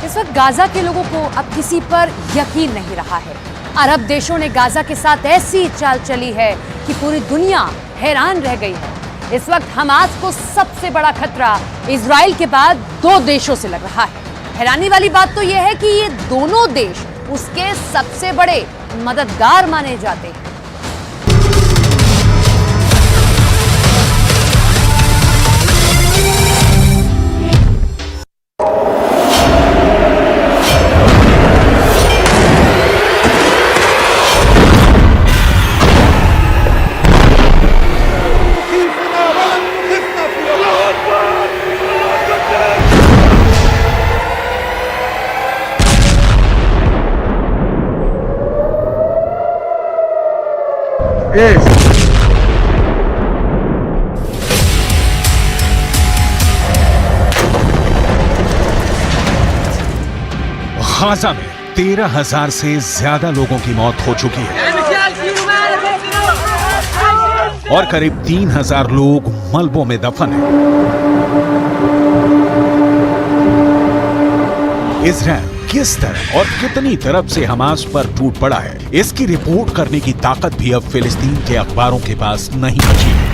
इस वक्त गाजा के लोगों को अब किसी पर यकीन नहीं रहा है। अरब देशों ने गाजा के साथ ऐसी चाल चली है कि पूरी दुनिया हैरान रह गई है। इस वक्त हमास को सबसे बड़ा खतरा इजराइल के बाद 2 देशों से लग रहा है। हैरानी वाली बात तो यह है कि ये दोनों देश उसके सबसे बड़े मददगार माने जाते हैं। गाजा में 13,000 से ज्यादा लोगों की मौत हो चुकी है और करीब 3,000 लोग मलबों में दफन हैं। इजराइल किस तरह और कितनी तरफ से हमास पर टूट पड़ा है, इसकी रिपोर्ट करने की ताकत भी अब फिलिस्तीन के अखबारों के पास नहीं बची है।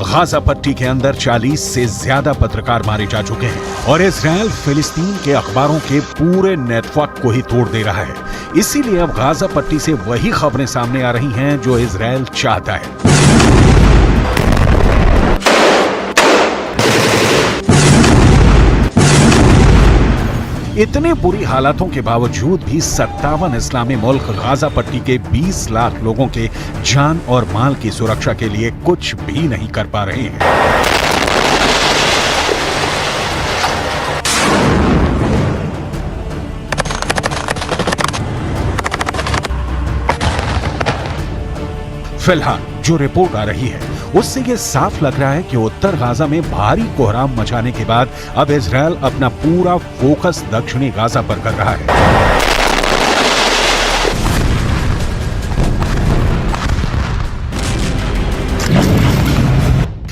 गाजा पट्टी के अंदर 40 से ज्यादा पत्रकार मारे जा चुके हैं और इजराइल फिलिस्तीन के अखबारों के पूरे नेटवर्क को ही तोड़ दे रहा है। इसीलिए अब गाजा पट्टी से वही खबरें सामने आ रही हैं जो इजराइल चाहता है। इतने बुरी हालातों के बावजूद भी 57 इस्लामी मुल्क गाजा पट्टी के 20 लाख लोगों के जान और माल की सुरक्षा के लिए कुछ भी नहीं कर पा रहे हैं। फिलहाल जो रिपोर्ट आ रही है उससे ये साफ लग रहा है कि उत्तर गाजा में भारी कोहराम मचाने के बाद अब इजराइल अपना पूरा फोकस दक्षिणी गाजा पर कर रहा है।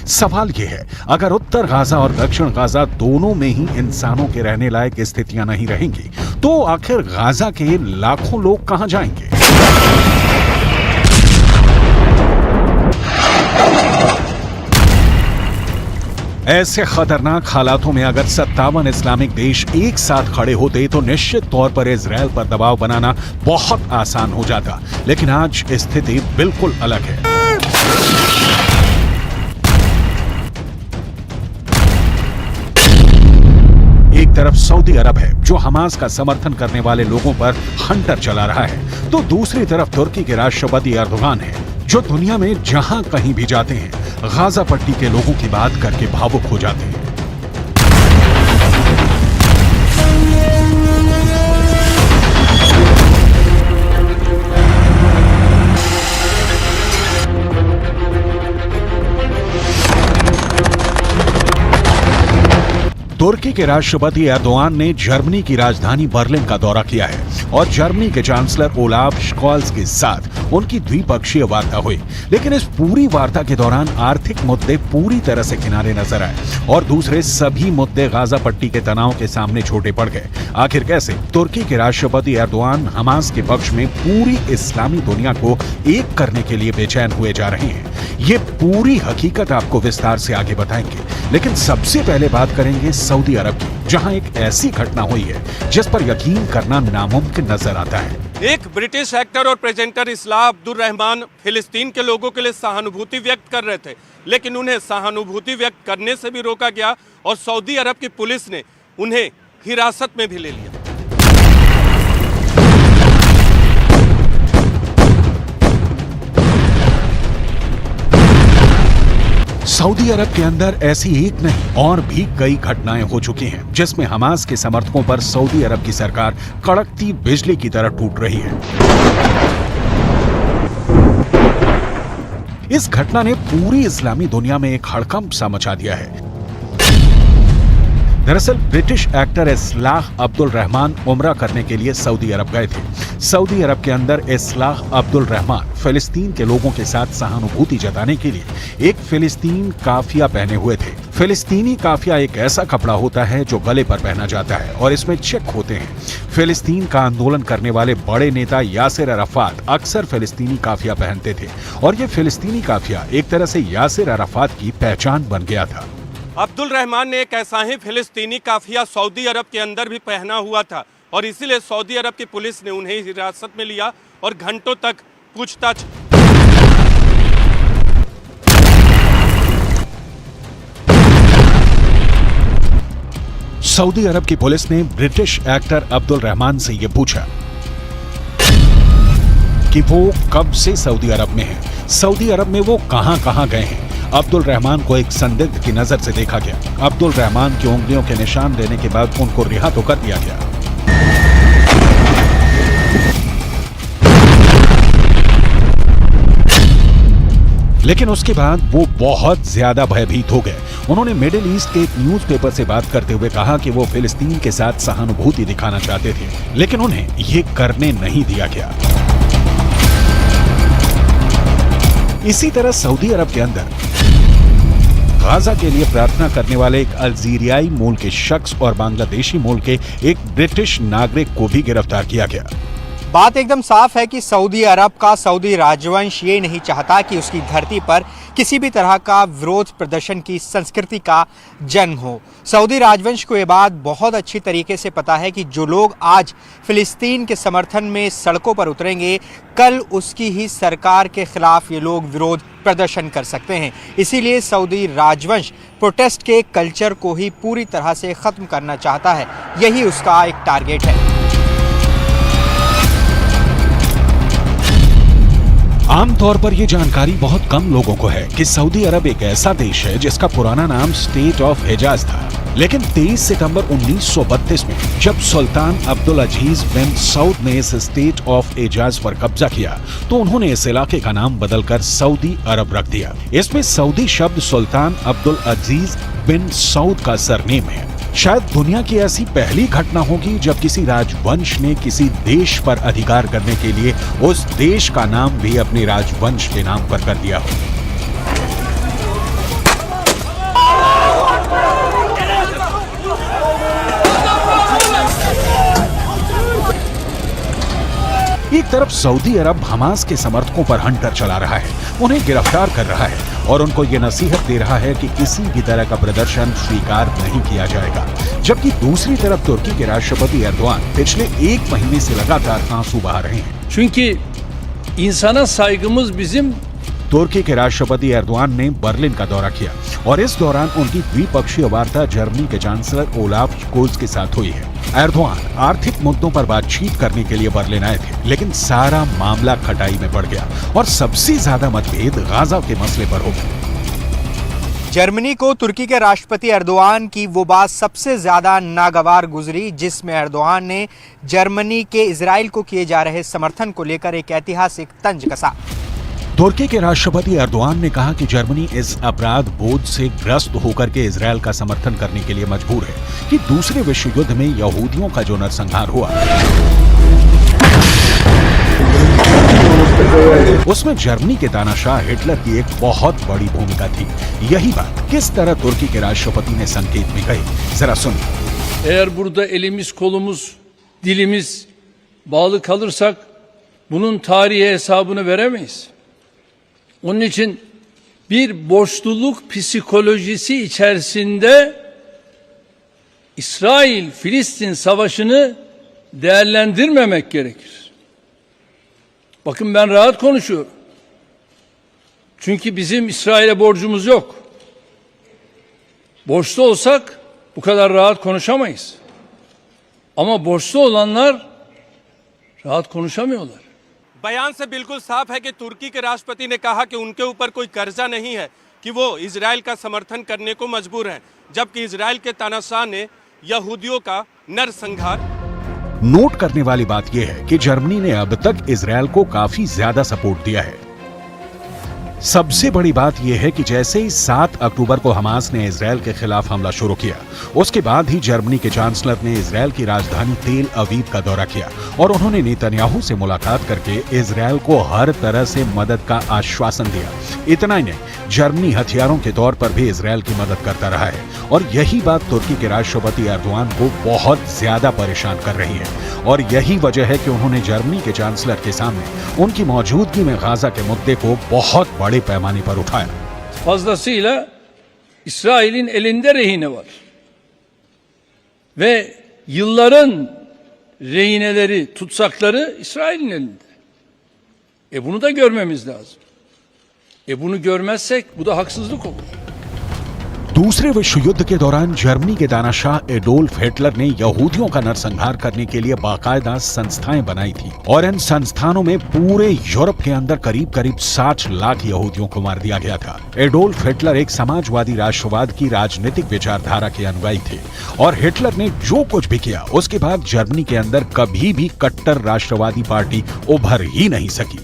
सवाल यह है, अगर उत्तर गाजा और दक्षिण गाजा दोनों में ही इंसानों के रहने लायक स्थितियां नहीं रहेंगी तो आखिर गाजा के लाखों लोग कहां जाएंगे? ऐसे खतरनाक हालातों में अगर 57 इस्लामिक देश एक साथ खड़े होते तो निश्चित तौर पर इजराइल पर दबाव बनाना बहुत आसान हो जाता, लेकिन आज स्थिति बिल्कुल अलग है। एक तरफ सऊदी अरब है जो हमास का समर्थन करने वाले लोगों पर हंटर चला रहा है, तो दूसरी तरफ तुर्की के राष्ट्रपति एर्दोगान है जो दुनिया में जहां कहीं भी जाते हैं गाजा पट्टी के लोगों की बात करके भावुक हो जाते हैं। तुर्की के राष्ट्रपति एर्दोगान ने जर्मनी की राजधानी बर्लिन का दौरा किया है और जर्मनी के चांसलर ओलाफ स्कॉल्ज के साथ उनकी द्विपक्षीय वार्ता हुई, लेकिन इस पूरी वार्ता के दौरान आर्थिक मुद्दे पूरी तरह से किनारे नजर आए और दूसरे सभी मुद्दे गाजा पट्टी के तनाव के सामने छोटे पड़ गए। आखिर कैसे? तुर्की के राष्ट्रपति एर्दोगान हमास के पक्ष में पूरी इस्लामी दुनिया को एक करने के लिए बेचैन हुए जा रहे हैं। ये पूरी हकीकत आपको विस्तार से आगे बताएंगे, लेकिन सबसे पहले बात करेंगे सऊदी अरब की, जहां एक ऐसी घटना हुई है जिस पर यकीन करना नामुमकिन नजर आता है। एक ब्रिटिश एक्टर और प्रेजेंटर इस्लाह अब्दुल रहमान फिलिस्तीन के लोगों के लिए सहानुभूति व्यक्त कर रहे थे, लेकिन उन्हें सहानुभूति व्यक्त करने से भी रोका गया और सऊदी अरब की पुलिस ने उन्हें हिरासत में भी ले लिया। सऊदी अरब के अंदर ऐसी एक नहीं और भी कई घटनाएं हो चुकी हैं जिसमें हमास के समर्थकों पर सऊदी अरब की सरकार कड़कती बिजली की तरह टूट रही है। इस घटना ने पूरी इस्लामी दुनिया में एक हड़कंप सा मचा दिया है। दरअसल ब्रिटिश एक्टर इस्लाह अब्दुल रहमान उम्रा करने के लिए सऊदी अरब गए थे। सऊदी अरब के अंदर इस्लाह अब्दुल रहमान फिलिस्तीन के लोगों के साथ सहानुभूति जताने के लिए एक फिलिस्तीन काफिया पहने हुए थे। फिलिस्तीनी काफिया एक ऐसा कपड़ा होता है जो गले पर पहना जाता है और इसमें चेक होते हैं। फिलिस्तीन का आंदोलन करने वाले बड़े नेता यासिर अराफात अक्सर फिलिस्तीनी काफिया पहनते थे और ये फिलिस्तीनी काफिया एक तरह से यासिर अराफात की पहचान बन गया था। अब्दुल रहमान ने एक ऐसा ही फिलिस्तीनी काफिया सऊदी अरब के अंदर भी पहना हुआ था और इसीलिए सऊदी अरब की पुलिस ने उन्हें हिरासत में लिया और घंटों तक पूछताछ। सऊदी अरब की पुलिस ने ब्रिटिश एक्टर अब्दुल रहमान से यह पूछा कि वो कब से सऊदी अरब में हैं, सऊदी अरब में वो कहां गए हैं। अब्दुल रहमान को एक संदिग्ध की नजर से देखा गया। अब्दुल रहमान की उंगलियों के निशान लेने के बाद उनको रिहा तो कर दिया गया। लेकिन उसके बाद वो बहुत ज्यादा भयभीत हो गए। उन्होंने मिडिल ईस्ट के एक न्यूज़पेपर से बात करते हुए कहा कि वो फिलिस्तीन के साथ सहानुभूति दिखाना चाहते थे, लेकिन उन्हें ये करने नहीं दिया गया। इसी तरह सऊदी अरब के अंदर गाजा के लिए प्रार्थना करने वाले एक अल्जीरियाई मूल के शख्स और बांग्लादेशी मूल के एक ब्रिटिश नागरिक को भी गिरफ्तार किया गया। बात एकदम साफ है कि सऊदी अरब का सऊदी राजवंश ये नहीं चाहता कि उसकी धरती पर किसी भी तरह का विरोध प्रदर्शन की संस्कृति का जन्म हो। सऊदी राजवंश को ये बात बहुत अच्छी तरीके से पता है कि जो लोग आज फिलिस्तीन के समर्थन में सड़कों पर उतरेंगे, कल उसकी ही सरकार के खिलाफ ये लोग विरोध प्रदर्शन कर सकते हैं। इसीलिए सऊदी राजवंश प्रोटेस्ट के कल्चर को ही पूरी तरह से ख़त्म करना चाहता है। यही उसका एक टारगेट है। आमतौर पर यह जानकारी बहुत कम लोगों को है कि सऊदी अरब एक ऐसा देश है जिसका पुराना नाम स्टेट ऑफ हिजाज था। लेकिन 23 सितंबर 1932 में जब सुल्तान अब्दुल अजीज बिन सऊद ने इस स्टेट ऑफ हिजाज पर कब्जा किया तो उन्होंने इस इलाके का नाम बदलकर सऊदी अरब रख दिया। इसमें सऊदी शब्द सुल्तान अब्दुल अजीज बिन सऊद का सरनेम है। शायद दुनिया की ऐसी पहली घटना होगी जब किसी राजवंश ने किसी देश पर अधिकार करने के लिए उस देश का नाम भी अपने राजवंश के नाम पर कर दिया हो। एक तरफ सऊदी अरब हमास के समर्थकों पर हंटर चला रहा है, उन्हें गिरफ्तार कर रहा है और उनको ये नसीहत दे रहा है कि किसी भी तरह का प्रदर्शन स्वीकार नहीं किया जाएगा। जबकि दूसरी तरफ तुर्की के राष्ट्रपति एर्दोआन पिछले 1 महीने से लगातार आंसू बहा रहे हैं। Çünkü insana saygımız bizim। तुर्की के राष्ट्रपति एर्दोआन ने बर्लिन का दौरा किया और इस दौरान उनकी द्विपक्षीय वार्ता जर्मनी के चांसलर ओलाफ स्कोल्ज के साथ हुई है। एर्दोआन आर्थिक मुद्दों पर बातचीत करने के लिए बर्लिन आए थे, लेकिन सारा मामला खटाई में पड़ गया और सबसे ज्यादा मतभेद गाजा के मसले पर हो गए। जर्मनी को तुर्की के राष्ट्रपति एर्दोआन की वो बात सबसे ज्यादा नागवार गुजरी जिसमें एर्दोआन ने जर्मनी के इजराइल को किए जा रहे समर्थन को लेकर एक ऐतिहासिक तंज कसा। तुर्की के राष्ट्रपति एर्दोआन ने कहा कि जर्मनी इस अपराध बोध से ग्रस्त होकर के इजराइल का समर्थन करने के लिए मजबूर है कि दूसरे विश्व युद्ध में यहूदियों का जो नरसंहार हुआ उसमें जर्मनी के तानाशाह हिटलर की एक बहुत बड़ी भूमिका थी। यही बात किस तरह तुर्की के राष्ट्रपति ने संकेत में कही, जरा सुनिए। Eğer burada elimiz, kolumuz, dilimiz bağlı kalırsak bunun tarihi hesabını veremeyiz. Onun için bir borçluluk psikolojisi içerisinde İsrail-Filistin savaşını değerlendirmemek gerekir. Bakın ben rahat konuşuyorum. Çünkü bizim İsrail'e borcumuz yok. Borçlu olsak bu kadar rahat konuşamayız. Ama borçlu olanlar rahat konuşamıyorlar. बयान से बिल्कुल साफ है कि तुर्की के राष्ट्रपति ने कहा कि उनके ऊपर कोई कर्जा नहीं है कि वो इजराइल का समर्थन करने को मजबूर हैं, जबकि इजराइल के तानाशाह ने यहूदियों का नरसंहार। नोट करने वाली बात यह है कि जर्मनी ने अब तक इजराइल को काफी ज्यादा सपोर्ट दिया है। सबसे बड़ी बात यह है कि जैसे ही 7 अक्टूबर को हमास ने इजराइल के खिलाफ हमला शुरू किया, उसके बाद ही जर्मनी के चांसलर ने इजराइल की राजधानी तेल अवीव का दौरा किया और उन्होंने नेतन्याहू से मुलाकात करके इजराइल को हर तरह से मदद का आश्वासन दिया। इतना ही नहीं, जर्मनी हथियारों के तौर पर भी इजरायल की मदद करता रहा है और यही बात तुर्की के राष्ट्रपति एर्दोआन को बहुत ज्यादा परेशान कर रही है और यही वजह है कि उन्होंने जर्मनी के चांसलर के सामने उनकी मौजूदगी में गाजा के मुद्दे को बहुत बड़े पैमाने पर उठाया। Fazlasıyla İsrail'in elinde rehine var. Ve yılların rehineleri, tutsakları İsrail'in elinde. Bunu da görmemiz lazım. Bunu görmezsek bu da haksızlık olur. दूसरे विश्व युद्ध के दौरान जर्मनी के दानाशाह एडोल्फ हिटलर ने यहूदियों का नरसंहार करने के लिए बाकायदा संस्थाएं बनाई थी और इन संस्थानों में पूरे यूरोप के अंदर करीब 60 लाख यहूदियों को मार दिया गया था। एडोल्फ हिटलर एक समाजवादी राष्ट्रवाद की राजनीतिक विचारधारा के अनुयायी थे और हिटलर ने जो कुछ भी किया उसके बाद जर्मनी के अंदर कभी भी कट्टर राष्ट्रवादी पार्टी उभर ही नहीं सकी।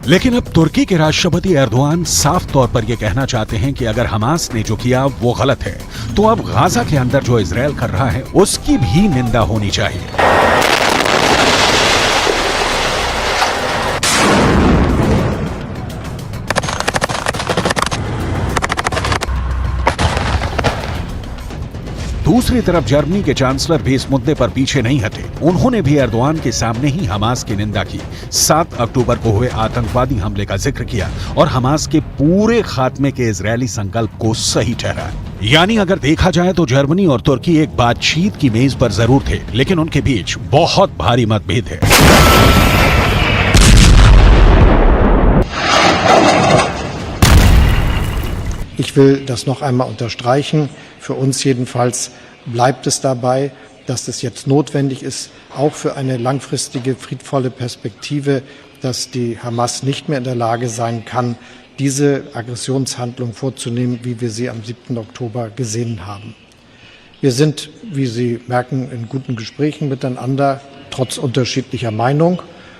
लेकिन अब तुर्की के राष्ट्रपति एर्दोआन साफ तौर पर यह कहना चाहते हैं कि अगर हमास ने जो किया वो गलत है, तो अब गाजा के अंदर जो इजरायल कर रहा है उसकी भी निंदा होनी चाहिए। दूसरी तरफ जर्मनी के चांसलर भी इस मुद्दे पर पीछे नहीं हटे। उन्होंने भी एर्दोआन के सामने ही हमास की निंदा की, 7 अक्टूबर को हुए आतंकवादी हमले का जिक्र किया और हमास के पूरे खात्मे के इजरायली संकल्प को सही ठहराया। यानी अगर देखा जाए तो जर्मनी और तुर्की एक बातचीत की मेज पर जरूर थे, लेकिन उनके बीच बहुत भारी मतभेद है। Ich will das noch einmal unterstreichen. Für uns jedenfalls bleibt es dabei, dass es jetzt notwendig ist, auch für eine langfristige, friedvolle Perspektive, dass die Hamas nicht mehr in der Lage sein kann, diese Aggressionshandlung vorzunehmen, wie wir sie am 7. Oktober gesehen haben. Wir sind, wie Sie merken, in guten Gesprächen miteinander, trotz unterschiedlicher Meinung.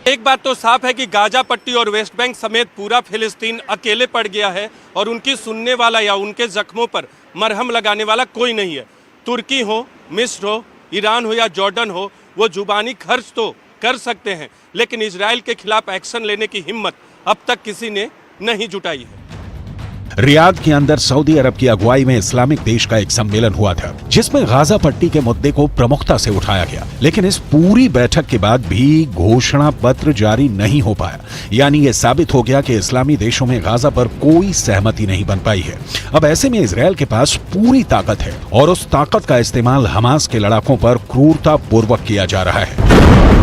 एक बात तो साफ है कि Gaza पट्टी और West Bank समेत पूरा फिलिस्तीन अकेले पड़ गया है और उनकी सुनने वाला या उनके जख्मों पर मरहम लगाने वाला कोई नहीं है। तुर्की हो, मिस्र हो, ईरान हो या जॉर्डन हो, वो जुबानी खर्च तो कर सकते हैं, लेकिन इजराइल के खिलाफ एक्शन लेने की हिम्मत अब तक किसी ने नहीं जुटाई है। रियाद के अंदर सऊदी अरब की अगुवाई में इस्लामिक देश का एक सम्मेलन हुआ था, जिसमें गाजा पट्टी के मुद्दे को प्रमुखता से उठाया गया, लेकिन इस पूरी बैठक के बाद भी घोषणा पत्र जारी नहीं हो पाया। यानी ये साबित हो गया कि इस्लामी देशों में गाजा पर कोई सहमति नहीं बन पाई है। अब ऐसे में इजरायल के पास पूरी ताकत है और उस ताकत का इस्तेमाल हमास के लड़ाकों पर क्रूरता पूर्वक किया जा रहा है।